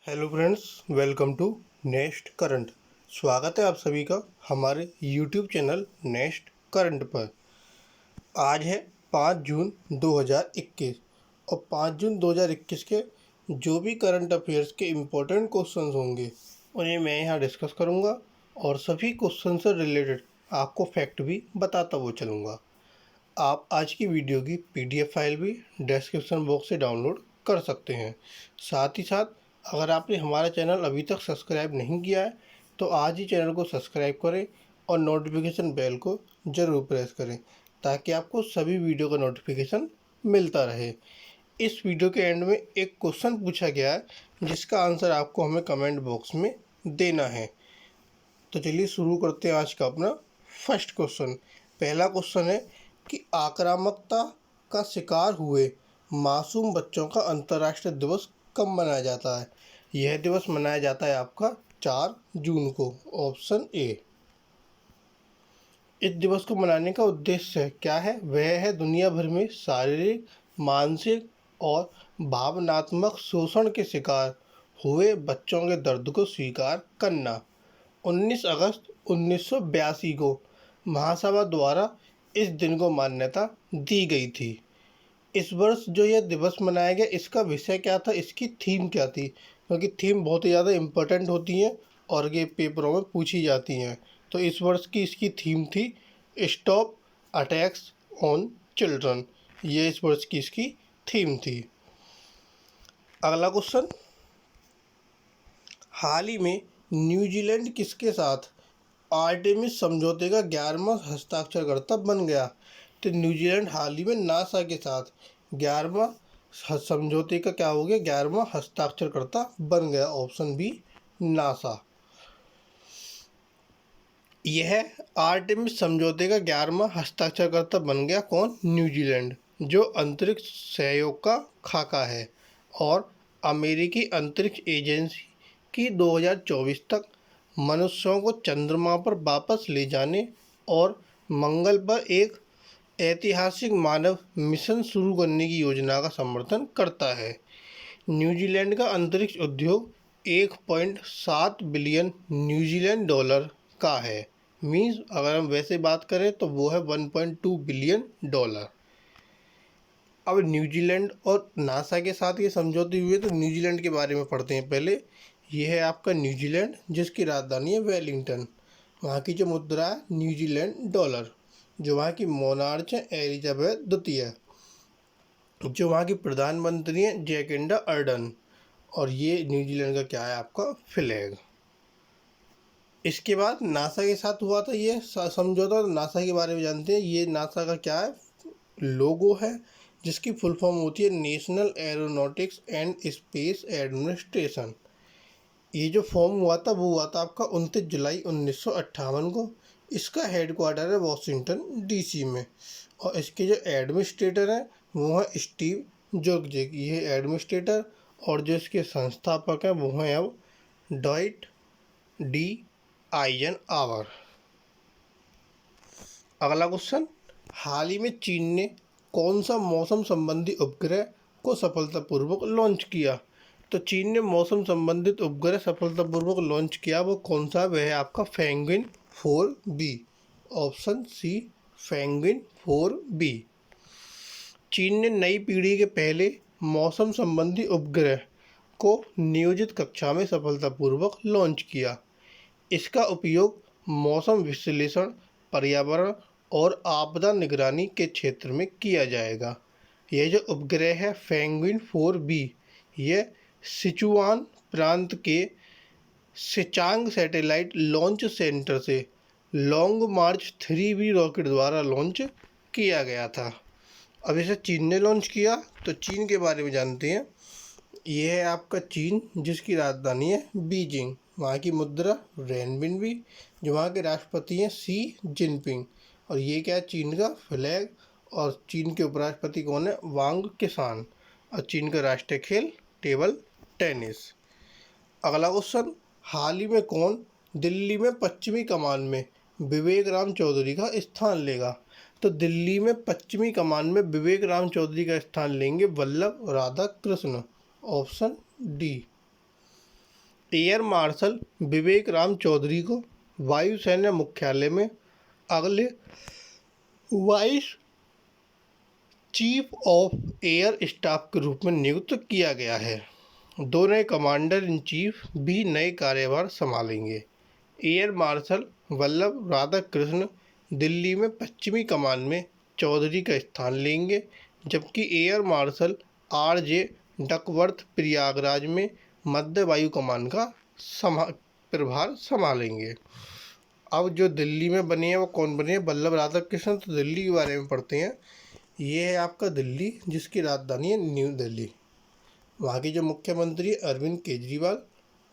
Hello friends, welcome to next current. स्वागत है आप सभी का हमारे यूट्यूब चैनल नेक्स्ट करंट पर। आज है 5 जून 2021 और 5 जून 2021 के जो भी करंट अफेयर्स के इम्पोर्टेंट क्वेश्चंस होंगे उन्हें मैं यहाँ डिस्कस करूँगा और सभी क्वेश्चन से रिलेटेड आपको फैक्ट भी बताता हुआ चलूँगा। आप आज की वीडियो की PDF फाइल भी डिस्क्रिप्शन बॉक्स से डाउनलोड कर सकते हैं। साथ ही साथ अगर आपने हमारा चैनल अभी तक सब्सक्राइब नहीं किया है तो आज ही चैनल को सब्सक्राइब करें और नोटिफिकेशन बेल को ज़रूर प्रेस करें ताकि आपको सभी वीडियो का नोटिफिकेशन मिलता रहे। इस वीडियो के एंड में एक क्वेश्चन पूछा गया है जिसका आंसर आपको हमें कमेंट बॉक्स में देना है। तो चलिए शुरू करते हैं आज का अपना फर्स्ट क्वेश्चन। पहला क्वेश्चन है कि आक्रामकता का शिकार हुए मासूम बच्चों का अंतर्राष्ट्रीय दिवस कब मनाया जाता है। यह दिवस मनाया जाता है आपका 4 जून को। Option A. इस दिवस को मनाने का उद्देश्य क्या है? वह है दुनिया भर में शारीरिक, मानसिक और भावनात्मक शोषण के शिकार हुए बच्चों के दर्द को स्वीकार करना। 19 अगस्त 1982 को महासभा द्वारा इस दिन को मान्यता दी गई थी। इस वर्ष जो यह दिवस मनाया गया, इसका विषय क्या था, इसकी थीम क्या थी? क्योंकि थीम बहुत ही ज़्यादा इम्पोर्टेंट होती हैं और ये पेपरों में पूछी जाती हैं। तो इस वर्ष की इसकी थीम थी स्टॉप अटैक्स ऑन चिल्ड्रन। ये इस वर्ष की इसकी थीम थी। अगला क्वेश्चन, हाल ही में न्यूजीलैंड किसके साथ आर्टेमिस समझौते का 11वां हस्ताक्षरकर्ता बन गया? तो न्यूजीलैंड हाल ही में नासा के साथ 11वां समझौते का क्या हो गया? 11वां हस्ताक्षरकर्ता बन गया। Option B, NASA. यह आर्टेमिस समझौते का 11वां हस्ताक्षरकर्ता बन गया कौन? न्यूजीलैंड, जो अंतरिक्ष सहयोग का खाका है और अमेरिकी अंतरिक्ष एजेंसी की 2024 तक मनुष्यों को चंद्रमा पर वापस ले जाने और मंगल पर एक ऐतिहासिक मानव मिशन शुरू करने की योजना का समर्थन करता है। न्यूजीलैंड का अंतरिक्ष उद्योग 1.7 बिलियन न्यूजीलैंड डॉलर का है। मीन्स अगर हम वैसे बात करें तो वो है 1.2 बिलियन डॉलर। अब न्यूजीलैंड और नासा के साथ ये समझौते हुए, तो न्यूजीलैंड के बारे में पढ़ते हैं पहले। ये है आपका न्यूजीलैंड, जिसकी राजधानी है वेलिंगटन। वहाँ की जो मुद्रा है न्यूजीलैंड डॉलर। जो वहाँ की मोनार्च है एलिजाबेथ द्वितीय। जो वहाँ की प्रधानमंत्री हैं जैकिंडा अर्डन। और ये न्यूजीलैंड का क्या है? आपका फ्लैग। इसके बाद नासा के साथ हुआ था ये समझौता। तो नासा के बारे में जानते हैं। ये नासा का क्या है? लोगो है, जिसकी फुल फॉर्म होती है national aeronautics and space administration. ये जो फॉर्म हुआ था वो हुआ था आपका 29 जुलाई 1958 को। इसका हेडक्वार्टर है वॉशिंगटन DC में। और इसके जो एडमिनिस्ट्रेटर हैं वो हैं स्टीव जोर्जिक, ये एडमिनिस्ट्रेटर। और जो इसके संस्थापक हैं वो हैं अब डॉइट डी आइजनहावर। अगला क्वेश्चन, हाल ही में चीन ने कौन सा मौसम संबंधी उपग्रह को सफलतापूर्वक लॉन्च किया? तो चीन ने मौसम संबंधित उपग्रह सफलतापूर्वक लॉन्च किया, वो कौन सा? वह है आपका penguin 4B। Option C, penguin 4B। चीन ने नई पीढ़ी के पहले मौसम संबंधी उपग्रह को नियोजित कक्षा में सफलतापूर्वक लॉन्च किया। इसका उपयोग मौसम विश्लेषण, पर्यावरण और आपदा निगरानी के क्षेत्र में किया जाएगा। यह जो उपग्रह है पेंगुइन 4B, यह सिचुआन प्रांत के सिचांग सैटेलाइट लॉन्च सेंटर से लॉन्ग मार्च 3B रॉकेट द्वारा लॉन्च किया गया था। अब इसे चीन ने लॉन्च किया, तो चीन के बारे में जानते हैं। यह है आपका चीन, जिसकी राजधानी है बीजिंग। वहाँ की मुद्रा रेनबिनबी। जो वहाँ के राष्ट्रपति हैं शी जिनपिंग। और ये क्या है? चीन का फ्लैग। और चीन के उपराष्ट्रपति कौन है? वांग किसान। और चीन का राष्ट्रीय खेल टेबल टेनिस। अगला क्वेश्चन, हाल ही में कौन दिल्ली में पश्चिमी कमान में विवेक राम चौधरी का स्थान लेगा? तो दिल्ली में पश्चिमी कमान में विवेक राम चौधरी का स्थान लेंगे Vallabh Radhakrishna. Option D. Air marshal Vivek Ram Chaudhary को वायुसेना मुख्यालय में अगले vice chief of air staff के रूप में नियुक्त किया गया है। दो नए कमांडर इन चीफ भी नए कार्यभार संभालेंगे। एयर मार्शल वल्लभ राधाकृष्ण दिल्ली में पश्चिमी कमान में चौधरी का स्थान लेंगे, जबकि air marshal RJ. Duckworth Prayagraj में मध्य वायु कमान का प्रभार संभालेंगे। अब जो दिल्ली में बने हैं वो कौन बने हैं? वल्लभ राधाकृष्ण। तो दिल्ली के बारे में पढ़ते हैं। ये है आपका दिल्ली, जिसकी राजधानी है न्यू दिल्ली। वहाँ के जो मुख्यमंत्री है अरविंद केजरीवाल,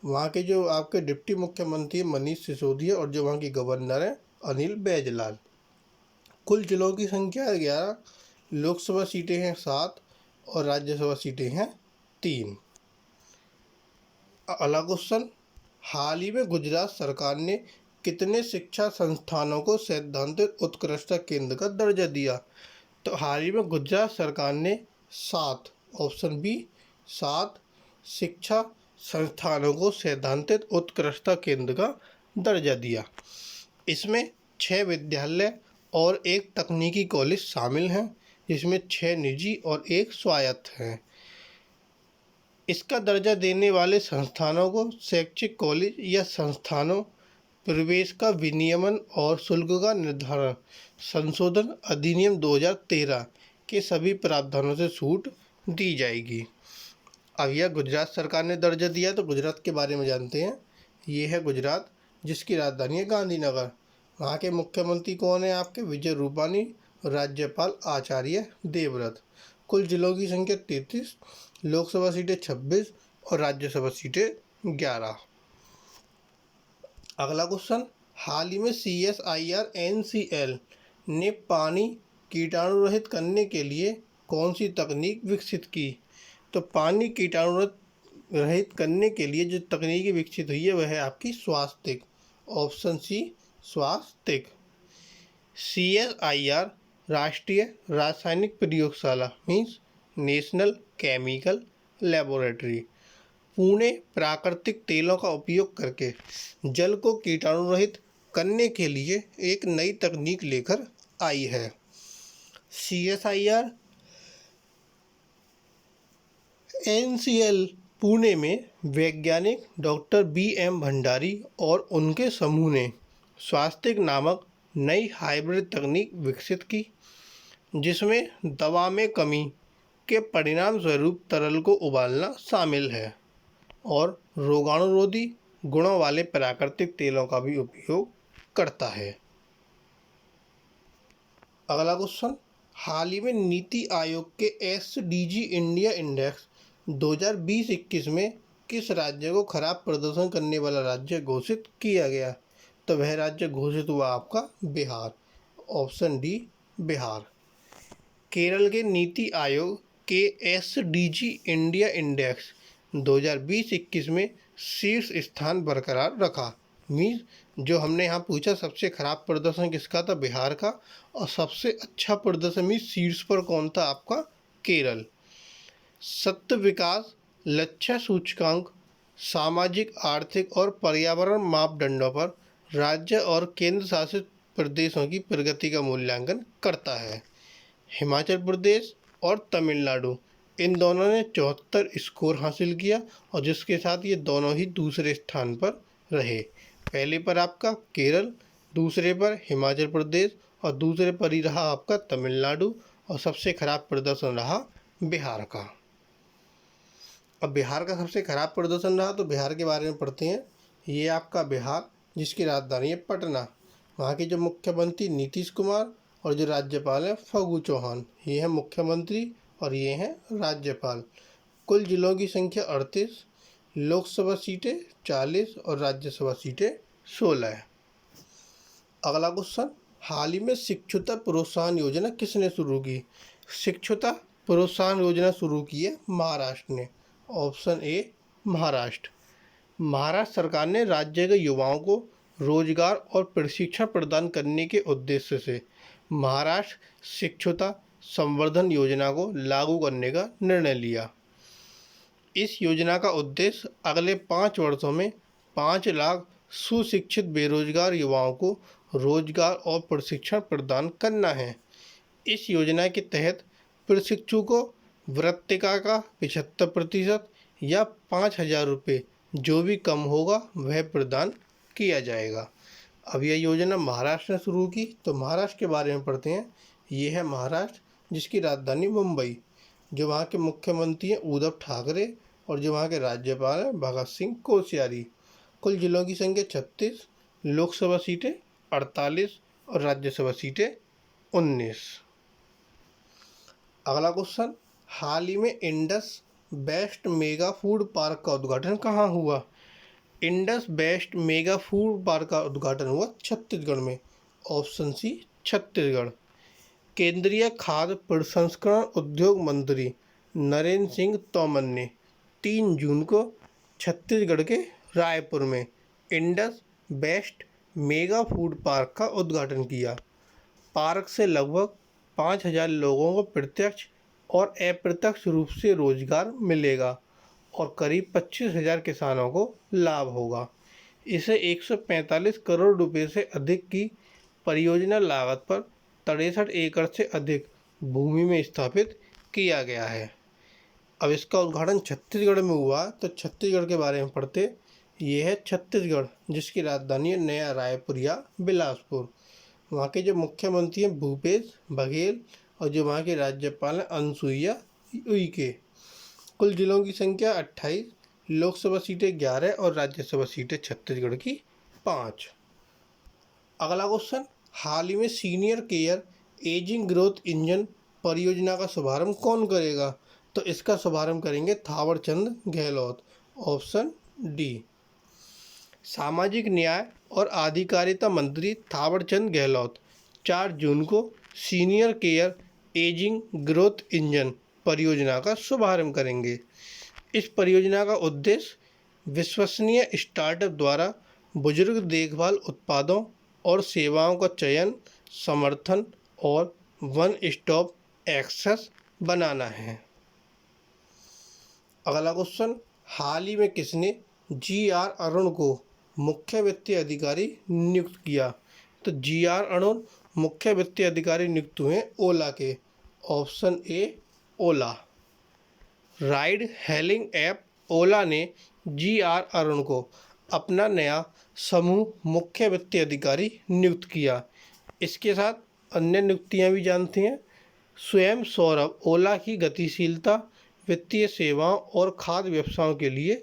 वहाँ के जो आपके डिप्टी मुख्यमंत्री है मनीष सिसोदिया, और जो वहाँ की गवर्नर है अनिल बैजलाल। कुल जिलों की संख्या 11, लोकसभा सीटें हैं 7 और राज्यसभा सीटें हैं 3। अगला क्वेश्चन, हाल ही में गुजरात सरकार ने कितने शिक्षा संस्थानों को सैद्धांतिक उत्कृष्टता केंद्र का दर्जा दिया? तो हाल ही में गुजरात सरकार ने 7, ऑप्शन बी 7 शिक्षा संस्थानों को सैद्धांतिक उत्कृष्टता केंद्र का दर्जा दिया। इसमें 6 विद्यालय और 1 तकनीकी कॉलेज शामिल हैं, जिसमें 6 निजी और 1 स्वायत्त हैं। इसका दर्जा देने वाले संस्थानों को शैक्षिक कॉलेज या संस्थानों प्रवेश का विनियमन और शुल्क का निर्धारण संशोधन अधिनियम 2013 के सभी प्रावधानों से छूट दी जाएगी। अब यह गुजरात सरकार ने दर्जा दिया, तो गुजरात के बारे में जानते हैं। ये है गुजरात, जिसकी राजधानी है गांधीनगर। वहाँ के मुख्यमंत्री कौन है आपके? विजय रूपानी। राज्यपाल आचार्य देवव्रत। कुल जिलों की संख्या 33, लोकसभा सीटें 26 और राज्यसभा सीटें 11। अगला क्वेश्चन, हाल ही में CSIR NCL ने पानी कीटाणु रहित करने के लिए कौन सी तकनीक विकसित की? तो पानी कीटाणु रहित करने के लिए जो तकनीकी विकसित हुई है वह है आपकी स्वास्तिक, ऑप्शन सी स्वास्तिक। CSIR राष्ट्रीय रासायनिक प्रयोगशाला means national chemical laboratory Pune प्राकृतिक तेलों का उपयोग करके जल को कीटाणु रहित करने के लिए एक नई तकनीक लेकर आई है। CSIR NCL पुणे में वैज्ञानिक डॉक्टर BM भंडारी और उनके समूह ने स्वास्तिक नामक नई हाइब्रिड तकनीक विकसित की, जिसमें दवा में कमी के परिणाम स्वरूप तरल को उबालना शामिल है और रोगाणुरोधी गुणों वाले प्राकृतिक तेलों का भी उपयोग करता है। अगला क्वेश्चन, हाल ही में नीति आयोग के SDG इंडिया इंडेक्स 2020-21 में किस राज्य को खराब प्रदर्शन करने वाला राज्य घोषित किया गया? तो वह राज्य घोषित हुआ आपका बिहार, ऑप्शन डी बिहार। केरल के नीति आयोग के SDG इंडिया इंडेक्स 2020-21 में शीर्ष स्थान बरकरार रखा। मीन्स जो हमने यहाँ पूछा सबसे खराब प्रदर्शन किसका था? बिहार का। और सबसे अच्छा प्रदर्शन मीन्स शीर्ष पर कौन था आपका? केरल। सतत विकास लक्ष्य सूचकांक सामाजिक, आर्थिक और पर्यावरण मापदंडों पर राज्य और केंद्र शासित प्रदेशों की प्रगति का मूल्यांकन करता है। हिमाचल प्रदेश और तमिलनाडु इन दोनों ने 74 स्कोर हासिल किया, और जिसके साथ ये दोनों ही दूसरे स्थान पर रहे। पहले पर आपका केरल, दूसरे पर हिमाचल प्रदेश और दूसरे पर ही रहा आपका तमिलनाडु, और सबसे खराब प्रदर्शन रहा बिहार का। अब बिहार का सबसे खराब प्रदर्शन रहा, तो बिहार के बारे में पढ़ते हैं। ये आपका बिहार, जिसकी राजधानी है पटना। वहाँ के जो मुख्यमंत्री नीतीश कुमार और जो राज्यपाल हैं फागू चौहान। ये हैं मुख्यमंत्री और ये हैं राज्यपाल। कुल जिलों की संख्या 38, लोकसभा सीटें 40 और राज्यसभा सीटें 16 है। अगला क्वेश्चन, हाल ही में शिक्षुता प्रोत्साहन योजना किसने शुरू की? शिक्षुता प्रोत्साहन योजना शुरू की है महाराष्ट्र ने, ऑप्शन ए महाराष्ट्र। महाराष्ट्र सरकार ने राज्य के युवाओं को रोजगार और प्रशिक्षण प्रदान करने के उद्देश्य से महाराष्ट्र शिक्षुता संवर्धन योजना को लागू करने का निर्णय लिया। इस योजना का उद्देश्य अगले 5 वर्षों में 5 लाख सुशिक्षित बेरोजगार युवाओं को रोजगार और प्रशिक्षण प्रदान करना है। इस योजना के तहत प्रशिक्षु को वृत्तिका का 75% या 5,000 रुपये जो भी कम होगा वह प्रदान किया जाएगा। अब यह योजना महाराष्ट्र ने शुरू की, तो महाराष्ट्र के बारे में पढ़ते हैं। ये है महाराष्ट्र, जिसकी राजधानी मुंबई, जो वहाँ के मुख्यमंत्री हैं उद्धव ठाकरे और जो वहाँ के राज्यपाल हैं भगत सिंह कोश्यारी। कुल जिलों की संख्या 36, लोकसभा सीटें 48 और राज्यसभा सीटें 19। अगला क्वेश्चन, हाल ही में Indus Best Mega Food Park का उद्घाटन कहाँ हुआ? Indus Best Mega Food Park का उद्घाटन हुआ छत्तीसगढ़ में। Option C Chhattisgarh. केंद्रीय खाद्य प्रसंस्करण उद्योग मंत्री नरेंद्र सिंह तोमर ने 3 जून को छत्तीसगढ़ के रायपुर में Indus Best Mega Food Park का उद्घाटन किया। पार्क से लगभग 5,000 लोगों को प्रत्यक्ष और अप्रत्यक्ष रूप से रोजगार मिलेगा और करीब 25,000 किसानों को लाभ होगा। इसे 145 करोड़ रुपए से अधिक की परियोजना लागत पर 63 एकड़ से अधिक भूमि में स्थापित किया गया है। अब इसका उद्घाटन छत्तीसगढ़ में हुआ, तो छत्तीसगढ़ के बारे में पढ़ते। ये है छत्तीसगढ़, जिसकी राजधानी है नया रायपुर या बिलासपुर। वहाँ के जो मुख्यमंत्री हैं भूपेश बघेल और जो वहाँ के राज्यपाल हैं अनुसुईया उइके। कुल जिलों की संख्या 28, लोकसभा सीटें 11 और राज्यसभा सीटें छत्तीसगढ़ की 5। अगला क्वेश्चन, हाल ही में senior care ageing growth engine परियोजना का शुभारंभ कौन करेगा? तो इसका शुभारंभ करेंगे थावरचंद गहलोत। Option D. सामाजिक न्याय और आधिकारिता मंत्री थावरचंद गहलोत 4 जून को senior care ageing growth engine परियोजना का शुभारंभ करेंगे। इस परियोजना का उद्देश्य विश्वसनीय स्टार्टअप द्वारा बुजुर्ग देखभाल उत्पादों और सेवाओं का चयन, समर्थन और वन स्टॉप एक्सेस बनाना है। अगला क्वेश्चन, हाल ही में किसने GR अरुण को मुख्य वित्तीय अधिकारी नियुक्त किया? तो GR अरुण मुख्य वित्तीय अधिकारी नियुक्त हुए ओला के। Option A Ola. Ride hailing app Ola ने GR अरुण को अपना नया समूह मुख्य वित्तीय अधिकारी नियुक्त किया। इसके साथ अन्य नियुक्तियां भी जानते हैं। स्वयं सौरभ ओला की गतिशीलता, वित्तीय सेवाओं और खाद्य व्यवसायों के लिए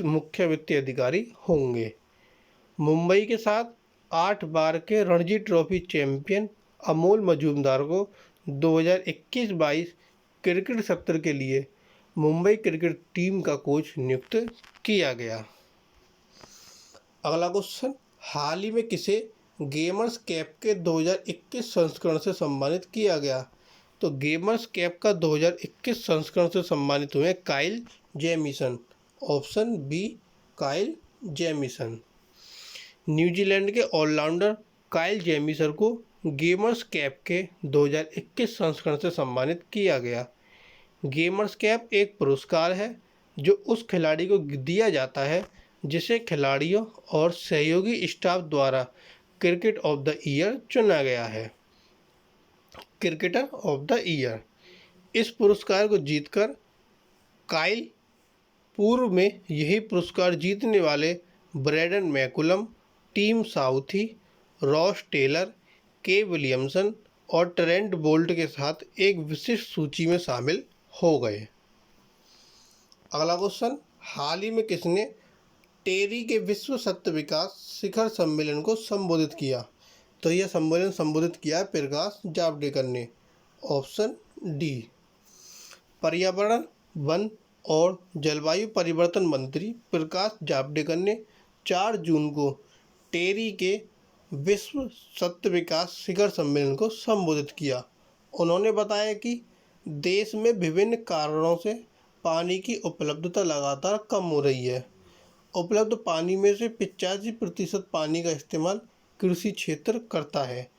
मुख्य वित्तीय अधिकारी होंगे। मुंबई के साथ 8 बार के रणजी ट्रॉफी चैंपियन अमोल मजूमदार को 2021-22 क्रिकेट सत्र के लिए मुंबई क्रिकेट टीम का कोच नियुक्त किया गया। अगला क्वेश्चन, हाल ही में किसे गेमर्स कैप के 2021 संस्करण से सम्मानित किया गया? तो गेमर्स कैप का 2021 संस्करण से सम्मानित हुए Kyle Jamieson. Option B Kyle Jamieson. New Zealand के ऑलराउंडर काइल जेमिसन को गेमर्स कैप के 2021 संस्करण से सम्मानित किया गया। गेमर्स कैप एक पुरस्कार है जो उस खिलाड़ी को दिया जाता है जिसे खिलाड़ियों और सहयोगी स्टाफ द्वारा क्रिकेट ऑफ द ईयर चुना गया है। Cricketer of the year. इस पुरस्कार को जीतकर काइल पूर्व में यही पुरस्कार जीतने वाले Brendon McCullum, Tim Southee, Ross Taylor, के विलियमसन और ट्रेंट बोल्ट के साथ एक विशिष्ट सूची में शामिल हो गए। अगला क्वेश्चन, हाल ही में किसने टेरी के विश्व सत्य विकास शिखर सम्मेलन को संबोधित किया? तो यह सम्मेलन संबोधित किया है प्रकाश जावड़ेकर ने। Option D. पर्यावरण, वन और जलवायु परिवर्तन मंत्री प्रकाश जावड़ेकर ने 4 जून को टेरी के विश्व सत्य विकास शिखर सम्मेलन को संबोधित किया। उन्होंने बताया कि देश में विभिन्न कारणों से पानी की उपलब्धता लगातार कम हो रही है। उपलब्ध पानी में से 85% पानी का इस्तेमाल कृषि क्षेत्र करता है।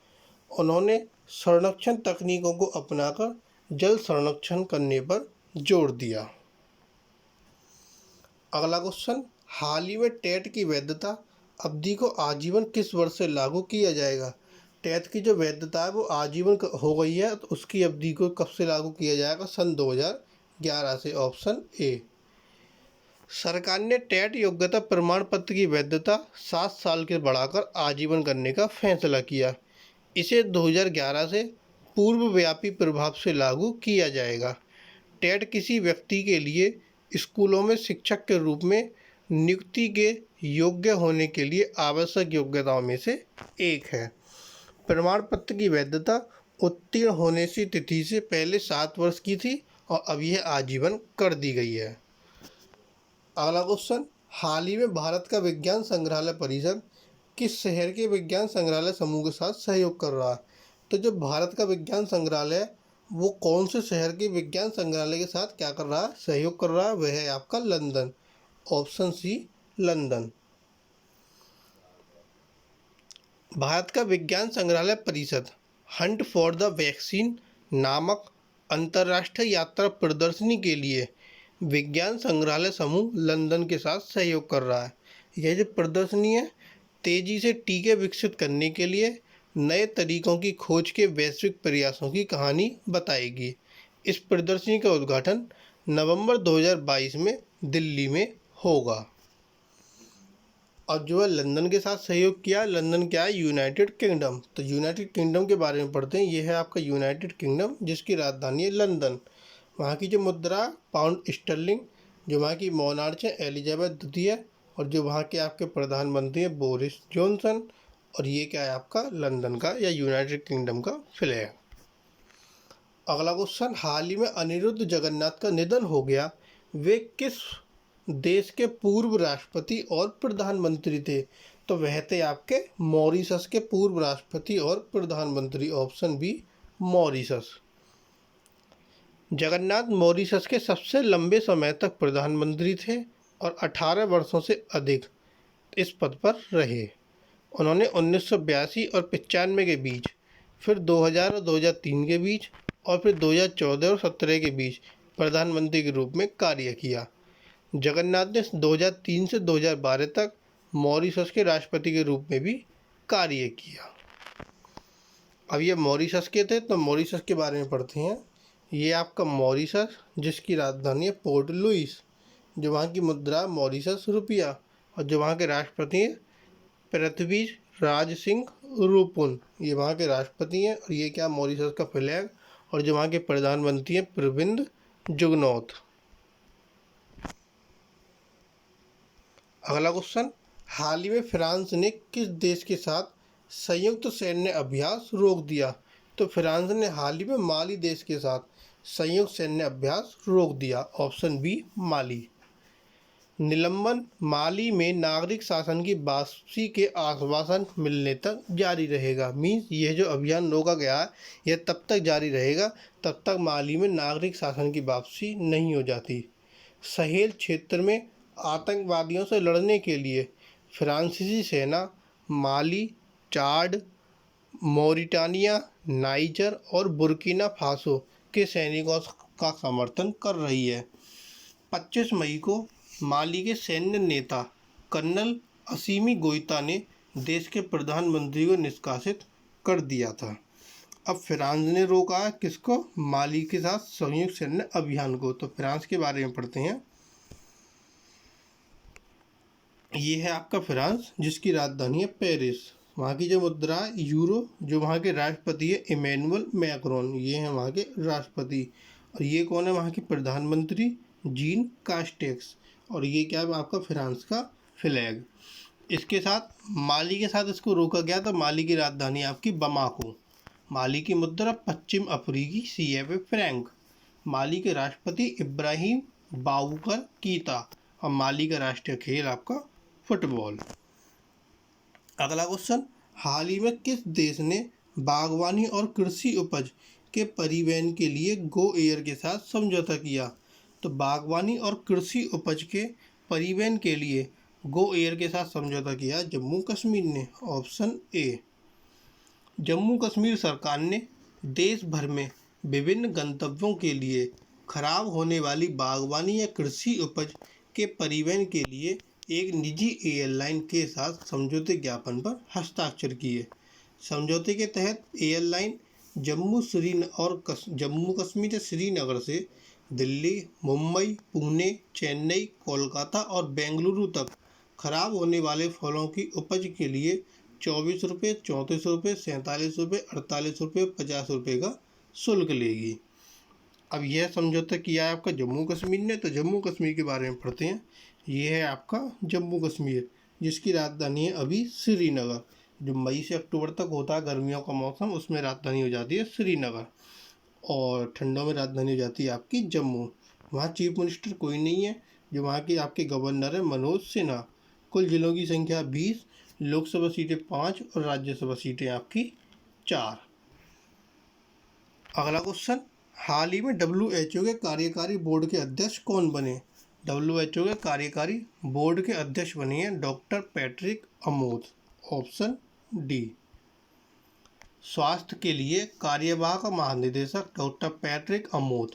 उन्होंने संरक्षण तकनीकों को अपनाकर जल संरक्षण करने पर जोर दिया। अगला क्वेश्चन, हाल ही में टेट की वैधता अवधि को आजीवन किस वर्ष से लागू किया जाएगा? टेट की जो वैधता है वो आजीवन हो गई है, तो उसकी अवधि को कब से लागू किया जाएगा? सन 2011 से। Option A. सरकार ने टेट योग्यता प्रमाण पत्र की वैधता 7 साल के बढ़ाकर आजीवन करने का फैसला किया। इसे 2011 से पूर्वव्यापी प्रभाव से लागू किया जाएगा। टेट किसी व्यक्ति के लिए स्कूलों में शिक्षक के रूप में नियुक्ति के योग्य होने के लिए आवश्यक योग्यताओं में से एक है। प्रमाण पत्र की वैधता उत्तीर्ण होने की तिथि से पहले 7 वर्ष की थी और अब यह आजीवन कर दी गई है। अगला क्वेश्चन, हाल ही में भारत का विज्ञान संग्रहालय परिषद किस शहर के विज्ञान संग्रहालय समूह के साथ सहयोग कर रहा है? तो जो भारत का विज्ञान संग्रहालय है वो कौन से शहर के विज्ञान संग्रहालय के साथ क्या कर रहा है? सहयोग कर रहा है। वह है आपका London. Option C, London. Bharat का विज्ञान संग्रहालय परिषद हंट फॉर द वैक्सीन नामक अंतर्राष्ट्रीय यात्रा प्रदर्शनी के लिए विज्ञान संग्रहालय समूह लंदन के साथ सहयोग कर रहा है। यह जो प्रदर्शनी है तेजी से टीके विकसित करने के लिए नए तरीकों की खोज के वैश्विक प्रयासों की कहानी बताएगी। इस प्रदर्शनी का उद्घाटन नवंबर 2022 में दिल्ली में होगा। और जो है लंदन के साथ सहयोग किया, लंदन क्या है? United kingdom. तो यूनाइटेड किंगडम के बारे में पढ़ते हैं। यह है आपका यूनाइटेड किंगडम जिसकी राजधानी है लंदन। वहाँ की जो मुद्रा पाउंड स्टर्लिंग, जो वहाँ की मोनार्च है एलिजाबेथ द्वितीय, और जो वहाँ के आपके प्रधानमंत्री हैं बोरिस जॉनसन। और ये क्या है आपका? लंदन का या यूनाइटेड किंगडम का फ्लैग। अगला क्वेश्चन, हाल ही में अनिरुद्ध जगन्नाथ का निधन हो गया। वे किस देश के पूर्व राष्ट्रपति और प्रधानमंत्री थे? तो वह थे आपके मॉरिशस के पूर्व राष्ट्रपति और प्रधानमंत्री। Option B, Mauritius. Jugnauth Mauritius के सबसे लंबे समय तक प्रधानमंत्री थे और 18 वर्षों से अधिक इस पद पर रहे। उन्होंने 1982 और 95 के बीच, फिर 2000 और 2003 के बीच, और फिर 2014 और 17 के बीच प्रधानमंत्री के रूप में कार्य किया। जगन्नाथ ने 2003 से 2012 तक मॉरिशस के राष्ट्रपति के रूप में भी कार्य किया। अब ये मॉरिशस के थे, तो मॉरिशस के बारे में पढ़ते हैं। ये आपका मॉरिशस जिसकी राजधानी है पोर्ट लुइस, जो वहाँ की मुद्रा मॉरिशस रुपया, और जो वहाँ के राष्ट्रपति हैं पृथ्वी राज सिंह रूपुन, ये वहाँ के राष्ट्रपति हैं। और ये क्या? मॉरिशस का फ्लैग। और जो वहाँ के प्रधानमंत्री हैं प्रविंद जुगनौथ। अगला क्वेश्चन, हाल ही में फ्रांस ने किस देश के साथ संयुक्त सैन्य अभ्यास रोक दिया? तो फ्रांस ने हाल ही में माली देश के साथ संयुक्त सैन्य अभ्यास रोक दिया। ऑप्शन बी, माली। निलंबन माली में नागरिक शासन की वापसी के आश्वासन मिलने तक जारी रहेगा। मीन्स यह जो अभियान रोका गया है यह तब तक जारी रहेगा तब तक माली में नागरिक शासन की वापसी नहीं हो जाती। सहेल क्षेत्र में आतंकवादियों से लड़ने के लिए फ्रांसीसी सेना माली, चाड, मॉरिटानिया, नाइजर और बुर्किना फासो के सैनिकों का समर्थन कर रही है। 25 मई को माली के सैन्य नेता कर्नल असीमी गोइता ने देश के प्रधानमंत्री को निष्कासित कर दिया था। अब फ्रांस ने रोका है किसको? माली के साथ संयुक्त सैन्य अभियान को। तो फ्रांस के बारे में पढ़ते हैं। ये है आपका फ्रांस जिसकी राजधानी है पेरिस। वहाँ की जो मुद्रा है यूरो, जो वहाँ के राष्ट्रपति है इमैनुअल मैक्रोन, ये हैं वहाँ के राष्ट्रपति। और ये कौन है? वहाँ के प्रधानमंत्री जीन कास्टेक्स। और ये क्या है? आपका फ्रांस का फ्लैग। इसके साथ माली के साथ इसको रोका गया। तो माली की राजधानी आपकी बमाको। माली की मुद्रा पश्चिम अफ्रीकी CFA फ्रैंक। माली के राष्ट्रपति इब्राहिम बाबूकर कीता। और माली का राष्ट्रीय खेल आपका फुटबॉल। अगला क्वेश्चन, हाल ही में किस देश ने बागवानी और कृषि उपज के परिवहन के लिए गो एयर के साथ समझौता किया? तो बागवानी और कृषि उपज के परिवहन के लिए गो एयर के साथ समझौता किया जम्मू कश्मीर ने। Option A. जम्मू कश्मीर सरकार ने देश भर में विभिन्न गंतव्यों के लिए खराब होने वाली बागवानी या कृषि उपज के परिवहन के लिए एक निजी एयरलाइन के साथ समझौते ज्ञापन पर हस्ताक्षर किए। समझौते के तहत एयरलाइन जम्मू कश्मीर से श्रीनगर से दिल्ली, मुंबई, पुणे, चेन्नई, कोलकाता और बेंगलुरु तक खराब होने वाले फलों की उपज के लिए 24 रुपये, 34 रुपये, 47 रुपये, 48 रुपये, 50 रुपये का शुल्क लेगी। अब यह समझौता किया है आपका जम्मू कश्मीर ने, तो जम्मू कश्मीर के बारे में पढ़ते हैं। ये है आपका जम्मू कश्मीर, जिसकी राजधानी है अभी श्रीनगर। जो मई से अक्टूबर तक होता है गर्मियों का मौसम, उसमें राजधानी हो जाती है श्रीनगर, और ठंडों में राजधानी हो जाती है आपकी जम्मू। वहाँ चीफ मिनिस्टर कोई नहीं है, जो वहाँ के आपके गवर्नर है मनोज सिन्हा। कुल जिलों की संख्या 20, लोकसभा सीटें 5 और राज्यसभा सीटें आपकी 4। अगला क्वेश्चन, हाल ही में WHO के कार्यकारी बोर्ड के अध्यक्ष कौन बने? WHO के कार्यकारी बोर्ड के अध्यक्ष बने हैं doctor Patrick Amod. Option D. स्वास्थ्य के लिए कार्यवाहक महानिदेशक डॉक्टर पैट्रिक अमोद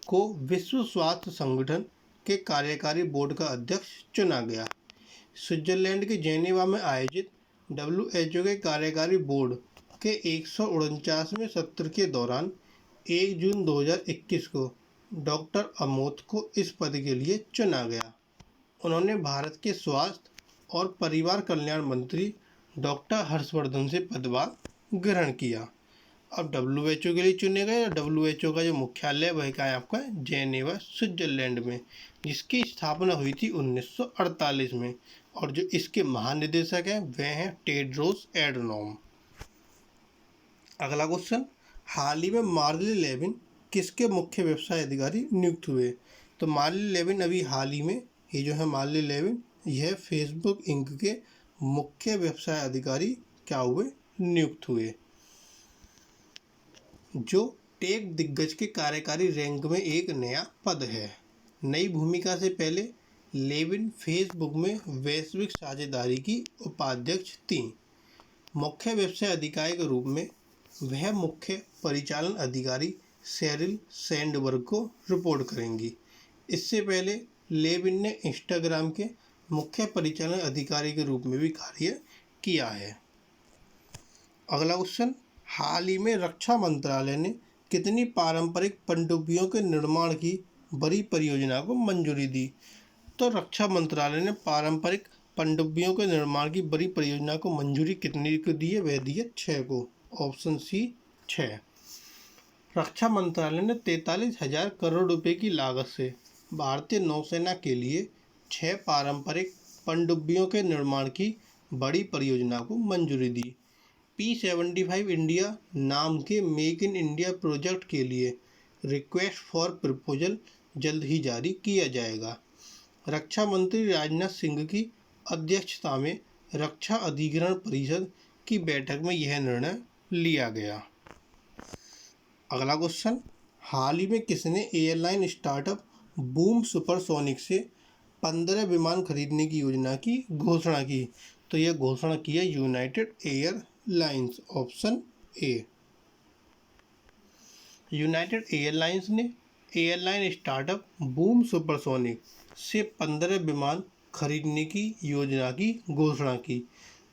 को विश्व स्वास्थ्य संगठन के कार्यकारी बोर्ड का अध्यक्ष चुना गया। स्विट्जरलैंड के जेनेवा में आयोजित WHO के कार्यकारी बोर्ड के 149वें सत्र के दौरान 1 जून 2021 को डॉक्टर अमोद को इस पद के लिए चुना गया। उन्होंने भारत के स्वास्थ्य और परिवार कल्याण मंत्री डॉक्टर हर्षवर्धन से पदभार ग्रहण किया। अब WHO के लिए चुने गए। WHO का जो मुख्यालय वह क्या है आपका जेनेवा स्विट्जरलैंड में, जिसकी स्थापना हुई थी 1948 में, और जो इसके महानिदेशक हैं वह हैं टेड्रोस एडनॉम। अगला क्वेश्चन, हाल ही में मार्ली लेविन किसके मुख्य व्यवसाय अधिकारी नियुक्त हुए? तो मार्ली लेविन अभी हाल ही में, ये जो है मार्ली लेविन, यह फेसबुक इंक के मुख्य व्यवसाय अधिकारी क्या हुए? नियुक्त हुए, जो टेक दिग्गज के कार्यकारी रैंक में एक नया पद है। नई भूमिका से पहले लेविन फेसबुक में वैश्विक साझेदारी की उपाध्यक्ष थीं। मुख्य व्यवसाय अधिकारी के रूप में वह मुख्य परिचालन अधिकारी शेरिल सैंडबर्ग को रिपोर्ट करेंगी। इससे पहले लेविन ने इंस्टाग्राम के मुख्य परिचालन अधिकारी के रूप में भी कार्य किया है। अगला क्वेश्चन, हाल ही में रक्षा मंत्रालय ने कितनी पारंपरिक पनडुब्बियों के निर्माण की बड़ी परियोजना को मंजूरी दी? तो रक्षा मंत्रालय ने पारंपरिक पनडुब्बियों के निर्माण की बड़ी परियोजना को मंजूरी कितनी को दी है? वह दी है 6 को। Option C 6। रक्षा मंत्रालय ने 43,000 करोड़ रुपए की लागत से भारतीय नौसेना के लिए 6 पारंपरिक पनडुब्बियों के निर्माण की बड़ी परियोजना को मंजूरी दी। P-75 इंडिया नाम के मेक इन इंडिया प्रोजेक्ट के लिए रिक्वेस्ट फॉर प्रपोजल जल्द ही जारी किया जाएगा। रक्षा मंत्री राजनाथ सिंह की अध्यक्षता में रक्षा अधिग्रहण परिषद की बैठक में यह निर्णय लिया गया। अगला क्वेश्चन, हाल ही में किसने एयरलाइन स्टार्टअप बूम सुपरसोनिक से 15 विमान खरीदने की योजना की घोषणा की? तो यह घोषणा की है United airlines. Option A. United airlines ने एयरलाइन स्टार्टअप बूम सुपरसोनिक से 15 विमान खरीदने की योजना की घोषणा की,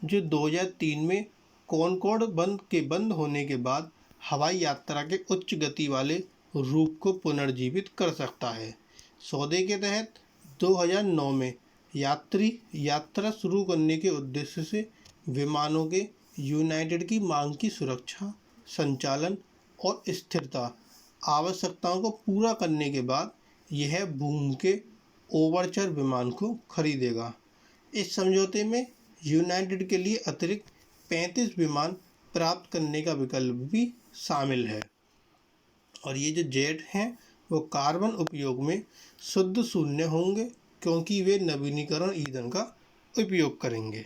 जो 2003 में कॉनकॉर्ड बंद होने के बाद हवाई यात्रा के उच्च गति वाले रूप को पुनर्जीवित कर सकता है। सौदे के तहत 2009 में यात्रा शुरू करने के उद्देश्य से विमानों के यूनाइटेड की मांग की सुरक्षा, संचालन और स्थिरता आवश्यकताओं को पूरा करने के बाद यह बूम के ओवरचर विमान को खरीदेगा। इस समझौते में यूनाइटेड के लिए अतिरिक्त 35 विमान प्राप्त करने का विकल्प भी शामिल है, और ये जो जेट हैं वो कार्बन उपयोग में शुद्ध शून्य होंगे, क्योंकि वे नवीनीकरण ईंधन का उपयोग करेंगे।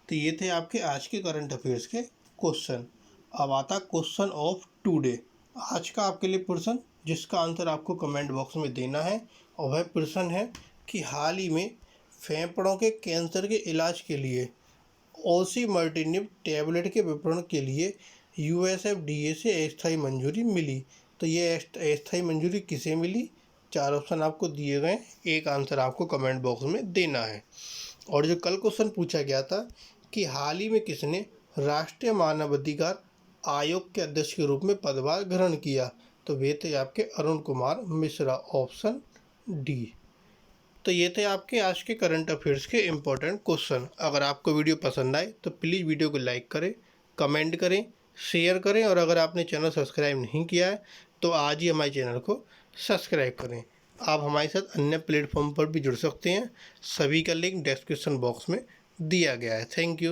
तो ये थे आपके आज के करंट अफेयर्स के क्वेश्चन। अब आता क्वेश्चन ऑफ टुडे। आज का आपके लिए प्रश्न, जिसका आंसर आपको कमेंट बॉक्स में देना है, और वह प्रश्न है कि हाल ही में फेफड़ों के कैंसर के इलाज के लिए ओसिमर्टिनिब टैबलेट के विपणन के लिए USFDA से अस्थायी मंजूरी मिली। तो ये अस्थायी मंजूरी किसे मिली? 4 ऑप्शन आपको दिए गए, एक आंसर आपको कमेंट बॉक्स में देना है। और जो कल क्वेश्चन पूछा गया था कि हाल ही में किसने राष्ट्रीय मानवाधिकार आयोग के अध्यक्ष के रूप में पदभार ग्रहण किया, तो वे थे आपके अरुण कुमार मिश्रा, ऑप्शन डी। तो ये थे आपके आज के करंट अफेयर्स के इम्पोर्टेंट क्वेश्चन। अगर आपको वीडियो पसंद आए तो प्लीज़ वीडियो को लाइक करें, कमेंट करें, शेयर करें, और अगर आपने चैनल सब्सक्राइब नहीं किया है तो आज ही हमारे चैनल को सब्सक्राइब करें। आप हमारे साथ अन्य प्लेटफॉर्म पर भी जुड़ सकते हैं, सभी का लिंक डिस्क्रिप्शन बॉक्स में दिया गया है। Thank you.